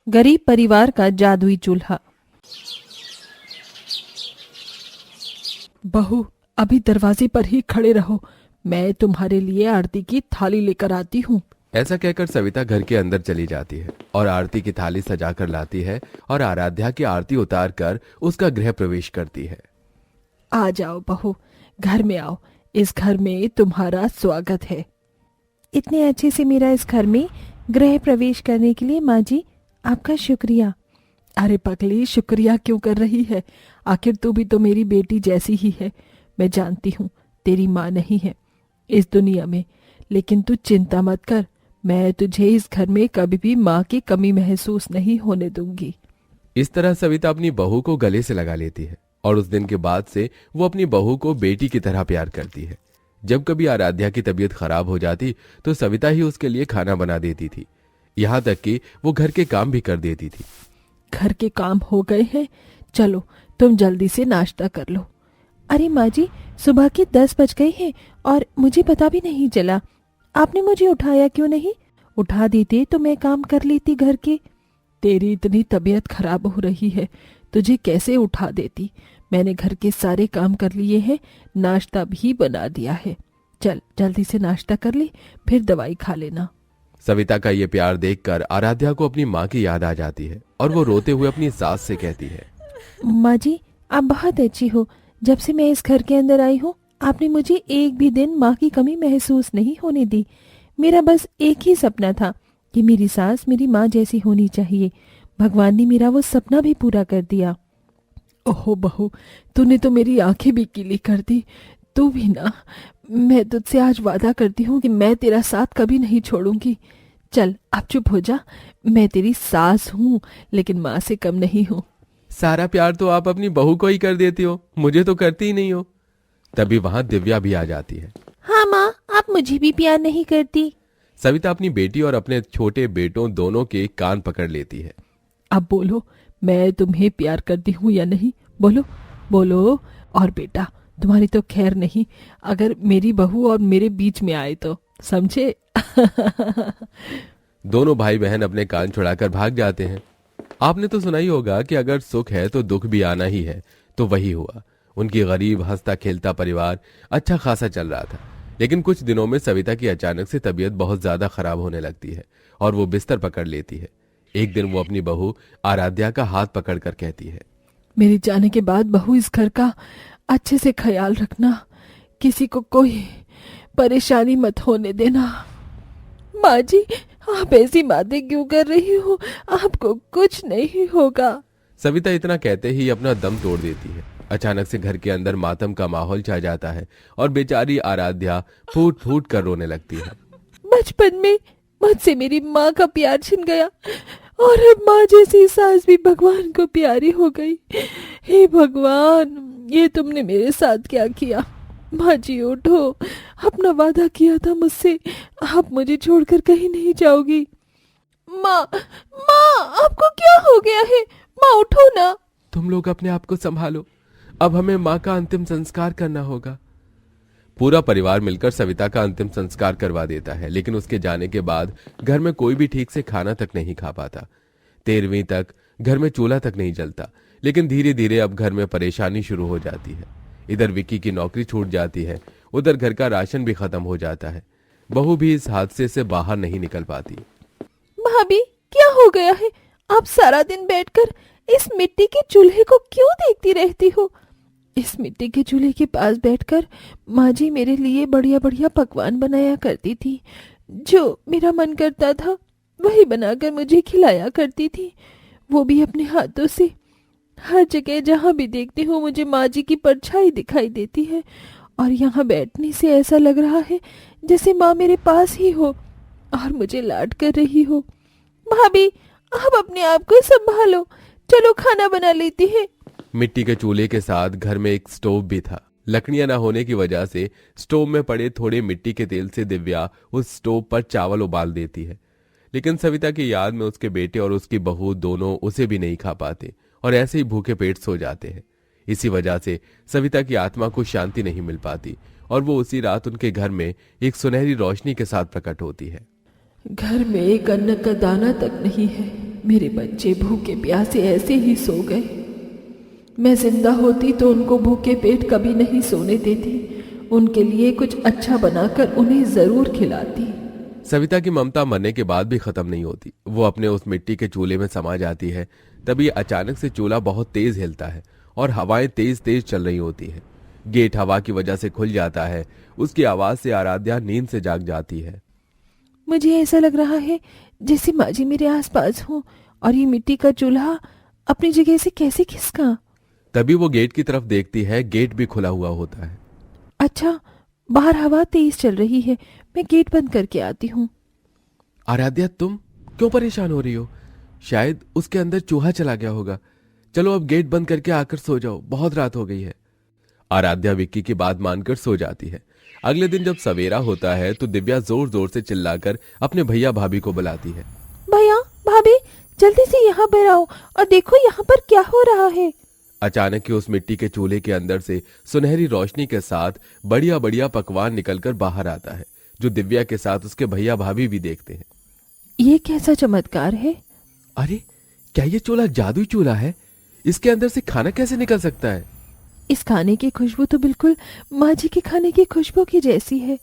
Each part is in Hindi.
गरीब परिवार का जादुई चूल्हा। बहू, अभी दरवाजे पर ही खड़े रहो, मैं तुम्हारे लिए आरती की थाली लेकर आती हूँ। ऐसा कहकर सविता घर के अंदर चली जाती है और आरती की थाली सजाकर लाती है और आराध्या की आरती उतार कर उसका गृह प्रवेश करती है। आ जाओ बहू, घर में आओ, इस घर में तुम्हारा स्वागत है। इतने अच्छे से मेरा इस घर में गृह प्रवेश करने के लिए माँ जी आपका शुक्रिया। अरे पगली, शुक्रिया क्यों कर रही है? आखिर तू भी तो मेरी बेटी जैसी ही है। मैं जानती हूँ तेरी माँ नहीं है इस दुनिया में, लेकिन तू चिंता मत कर, मैं तुझे इस घर में कभी भी माँ की कमी महसूस नहीं होने दूंगी। इस तरह सविता अपनी बहू को गले से लगा लेती है और उस दिन के बाद से वो अपनी बहू को बेटी की तरह प्यार करती है। जब कभी आराध्या की तबीयत खराब हो जाती तो सविता ही उसके लिए खाना बना देती थी, यहाँ तक कि वो घर के काम भी कर देती थी। घर के काम हो गए हैं, चलो तुम जल्दी से नाश्ता कर लो। अरे माँ जी, सुबह के 10 बज गए हैं और मुझे पता भी नहीं चला। आपने मुझे उठाया क्यों नहीं? उठा देते तो मैं काम कर लेती घर के। तेरी इतनी तबीयत खराब हो रही है, तुझे कैसे उठा देती? मैंने घर के सारे काम कर लिए हैं, नाश्ता भी बना दिया है। चल जल्दी से नाश्ता कर ले, फिर दवाई खा लेना। सविता का ये प्यार देखकर आराध्या को अपनी माँ की याद आ जाती है और वो रोते हुए अपनी सास से कहती है, माँ जी आप बहुत अच्छी हो। जब से मैं इस घर के अंदर आई हूँ आपने मुझे एक भी दिन माँ की कमी महसूस नहीं होने दी। मेरा बस एक ही सपना था कि मेरी सास मेरी माँ जैसी होनी चाहिए। भगवान ने मेरा वो सपना भी पूरा कर दिया। ओहो बहू, तूने तो मेरी आंखें भी गीली कर दी। तू भी ना, मैं तुझसे आज वादा करती हूँ कि मैं तेरा साथ कभी नहीं छोड़ूंगी। चल अब चुप हो जा, मैं तेरी सास हूँ लेकिन माँ से कम नहीं हूँ। सारा प्यार तो आप अपनी बहू को ही कर देती हो, मुझे तो करती ही नहीं हो। तभी वहां दिव्या भी आ जाती है। हाँ माँ, आप मुझे भी प्यार नहीं करती। सविता अपनी बेटी और अपने छोटे बेटों दोनों के कान पकड़ लेती है। अब बोलो, मैं तुम्हें प्यार करती हूँ या नहीं? बोलो बोलो। और बेटा, तुम्हारी तो खैर नहीं अगर मेरी बहू और मेरे बीच में आए तो, समझे? दोनों भाई बहन अपने कान छुड़ाकर भाग जाते हैं। आपने तो सुना ही होगा कि अगर सुख है तो दुख भी आना ही है, तो वही हुआ। उनकी गरीब हंसता खेलता परिवार अच्छा खासा चल रहा था, लेकिन कुछ दिनों में सविता की अचानक से तबीयत बहुत ज्यादा खराब होने लगती है और वो बिस्तर पकड़ लेती है। एक दिन वो अपनी बहू आराध्या का हाथ पकड़कर कहती है, मेरे जाने के बाद बहू इस घर का अच्छे से ख्याल रखना, किसी को कोई परेशानी मत होने देना। माँ जी, आप ऐसी बातें क्यों कर रही हो? आपको कुछ नहीं होगा। सविता इतना कहते ही अपना दम तोड़ देती है। अचानक से घर के अंदर मातम का माहौल छा जाता है और बेचारी आराध्या फूट फूट कर रोने लगती है। बचपन में मुझसे मेरी माँ का प्यार छिन गया और अब माँ जैसी सास भी भगवान को प्यारी हो गई। हे भगवान, ये तुमने मेरे साथ क्या किया? माँ जी उठो, अपना वादा किया था मुझसे, आप मुझे छोड़कर कहीं नहीं जाओगी। माँ माँ, आपको क्या हो गया है? माँ उठो ना। तुम लोग अपने आप को संभालो, अब हमें माँ का अंतिम संस्कार करना होगा। पूरा परिवार मिलकर सविता का अंतिम संस्कार करवा देता है, लेकिन उसके जाने के बाद घर में कोई भी ठीक से खाना तक नहीं खा पाता। 13वीं तक घर में चूल्हा तक नहीं जलता, लेकिन धीरे धीरे अब घर में परेशानी शुरू हो जाती है। इधर विक्की की नौकरी छूट जाती है, उधर घर का राशन भी खत्म हो जाता है। बहू भी इस हादसे से बाहर नहीं निकल पाती। भाभी, क्या हो गया है? आप सारा दिन बैठकर इस मिट्टी के चूल्हे को क्यों देखती रहती हो? इस मिट्टी के चूल्हे के पास बैठकर माँ जी मेरे लिए बढ़िया बढ़िया पकवान बनाया करती थी। जो मेरा मन करता था वही बनाकर मुझे खिलाया करती थी, वो भी अपने हाथों से। हर जगह जहाँ भी देखती हूँ मुझे माँ जी की परछाई दिखाई देती है और यहाँ बैठने से ऐसा लग रहा है जैसे माँ मेरे पास ही हो और मुझे लाड कर रही हो। भाभी, आप अपने आप को संभालो, चलो खाना बना लेती है। मिट्टी के चूल्हे के साथ घर में एक स्टोव भी था। लकड़ियां न होने की वजह से स्टोव में पड़े थोड़े मिट्टी के तेल से दिव्या उस स्टोव पर चावल उबाल देती है, लेकिन सविता की याद में उसके बेटे और उसकी बहू दोनों उसे भी नहीं खा पाते और ऐसे ही भूखे पेट सो जाते हैं। इसी वजह से सविता की आत्मा को शांति नहीं मिल पाती और वो उसी रात उनके घर में एक सुनहरी रोशनी के साथ प्रकट होती है। घर में एक अन्न का दाना तक नहीं है, मेरे बच्चे भूखे प्यासे ऐसे ही सो गए। मैं जिंदा होती तो उनको भूखे पेट कभी नहीं सोने देती, उनके लिए कुछ अच्छा बनाकर उन्हें जरूर खिलाती। सविता की ममता मरने के बाद भी खत्म नहीं होती। वो अपने उस मिट्टी के चूल्हे में समा जाती है। तभी अचानक से चूल्हा बहुत तेज हिलता है और हवाएं तेज तेज चल रही होती है। गेट हवा की वजह से खुल जाता है। उसकी आवाज से आराध्या नींद से जाग जाती है। मुझे ऐसा लग रहा है जैसे माँ जी मेरे आसपास हो और ये मिट्टी का चूल्हा अपनी जगह से कैसे खिसका। तभी वो गेट की तरफ देखती है। गेट भी खुला हुआ होता है। अच्छा, बाहर हवा तेज चल रही है, मैं गेट बंद करके आती हूँ। आराध्या, तुम क्यों परेशान हो रही हो? शायद उसके अंदर चूहा चला गया होगा। चलो अब गेट बंद करके आकर सो जाओ, बहुत रात हो गई है। आराध्या विक्की की बात मानकर सो जाती है। अगले दिन जब सवेरा होता है तो दिव्या जोर जोर से चिल्लाकर अपने भैया भाभी को बुलाती है। भैया भाभी, जल्दी से यहाँ पर आओ और देखो यहाँ पर क्या हो रहा है। अचानक ही उस मिट्टी के चूल्हे के अंदर से सुनहरी रोशनी के साथ बढ़िया बढ़िया पकवान निकलकर बाहर आता है, जो दिव्या के साथ उसके भैया भाभी भी देखते हैं। ये कैसा चमत्कार है? अरे, क्या ये चूल्हा जादुई चूल्हा है? इसके अंदर से खाना कैसे निकल सकता है? इस खाने की खुशबू तो बिल्कुल माँ जी के खाने की खुशबू की जैसी है।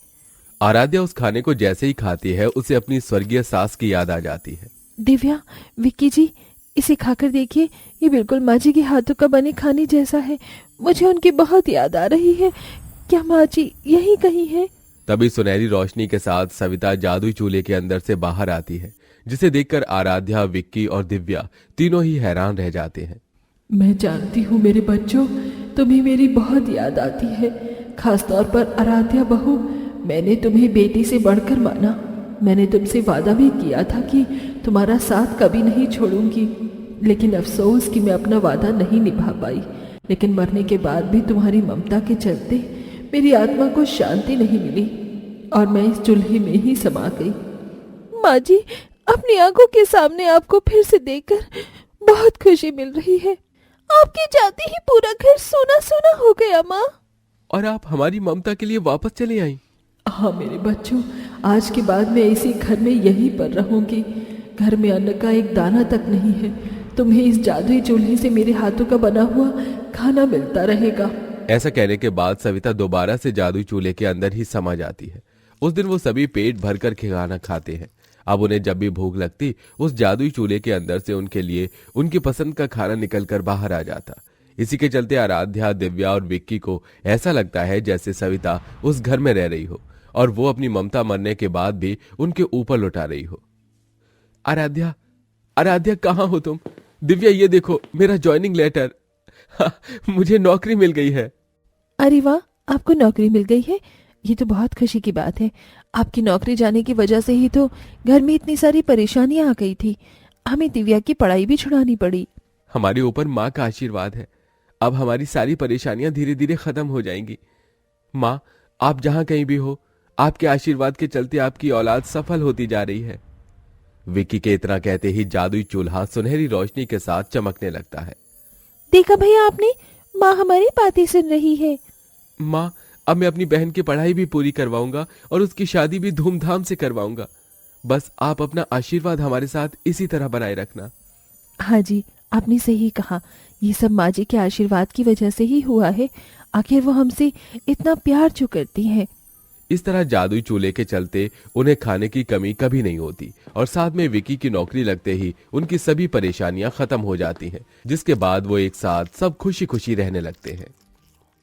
आराध्या उस खाने को जैसे ही खाती है उसे अपनी स्वर्गीय सास की याद आ जाती है। दिव्या, विक्की जी, इसे खाकर देखिए, ये बिल्कुल माँ जी के हाथों का बने खाने जैसा है। मुझे उनकी बहुत याद आ रही है। क्या माँ जी यही कहीं है? तभी सुनहरी रोशनी के साथ सविता जादुई चूल्हे के अंदर से बाहर आती है, जिसे देखकर आराध्या, विक्की और दिव्या तीनों ही हैरान रह जाते हैं। मैं जानती हूँ मेरे बच्चों, तुम्हें मेरी बहुत याद आती है, खासतौर पर आराध्या बहू। मैंने तुम्हें बेटी से बढ़कर माना। मैंने तुमसे वादा भी किया था कि तुम्हारा साथ कभी नहीं छोड़ूंगी, लेकिन अफसोस कि मैं अपना वादा नहीं निभा पाई। लेकिन मरने के बाद भी तुम्हारी ममता के चलते मेरी आत्मा को शांति नहीं मिली और मैं इस चूल्हे में ही समा गई। माँ जी, अपनी आंखों के सामने आपको फिर से देखकर बहुत खुशी मिल रही है। आपके जाते ही पूरा घर सोना सोना हो गया माँ। और आप हमारी ममता के लिए वापस चली आई? हाँ मेरे बच्चों, आज के बाद मैं इसी घर में यहीं पर रहूंगी। घर में अन्न का एक दाना तक नहीं है। तुम्हें इस जादुई चूल्हे से मेरे हाथों का बना हुआ खाना मिलता रहेगा। ऐसा कहने के बाद सविता दोबारा से जादुई चूल्हे के अंदर ही समा जाती है। उस दिन वो सभी पेट भरकर खाना खाते हैं। अब उन्हें जब भी भूख लगती, उस जादुई चूल्हे के अंदर से उनके लिए उनकी पसंद का खाना निकलकर बाहर आ जाता। इसी के चलते आराध्या, दिव्या और विक्की को ऐसा लगता है जैसे सविता उस घर में रह रही हो और वो अपनी ममता मरने के बाद भी उनके ऊपर लुटा रही हो। आराध्या, आराध्या कहाँ हो तुम? दिव्या, ये देखो मेरा ज्वाइनिंग लेटर। मुझे नौकरी मिल गई है। अरे वाह, आपको नौकरी मिल गई है? ये तो बहुत खुशी की बात है। आपकी नौकरी जाने की वजह से ही तो घर में इतनी सारी परेशानियां आ गई थी। हमें दिव्या की पढ़ाई भी छुड़ानी पड़ी। हमारे ऊपर माँ का आशीर्वाद है। अब हमारी सारी परेशानियां धीरे धीरे खत्म हो जाएंगी। माँ, आप जहां कहीं भी हो, आपके आशीर्वाद के चलते आपकी औलाद सफल होती जा रही है। विक्की के इतना कहते ही जादुई चूल्हा सुनहरी रोशनी के साथ चमकने लगता है। देखा भैया आपने, माँ हमारी बातें सुन रही है। माँ, अब मैं अपनी बहन की पढ़ाई भी पूरी करवाऊंगा और उसकी शादी भी धूमधाम से करवाऊंगा। बस आप अपना आशीर्वाद हमारे साथ इसी तरह बनाए रखना। हाँ जी, आपने सही कहा। ये सब माँ जी के आशीर्वाद की वजह से ही हुआ है। आखिर वो हमसे इतना प्यार जो करती हैं। इस तरह जादुई चूल्हे के चलते उन्हें खाने की कमी कभी नहीं होती और साथ में विकी की नौकरी लगते ही उनकी सभी परेशानियां खत्म हो जाती हैं, जिसके बाद वो एक साथ सब खुशी खुशी रहने लगते हैं।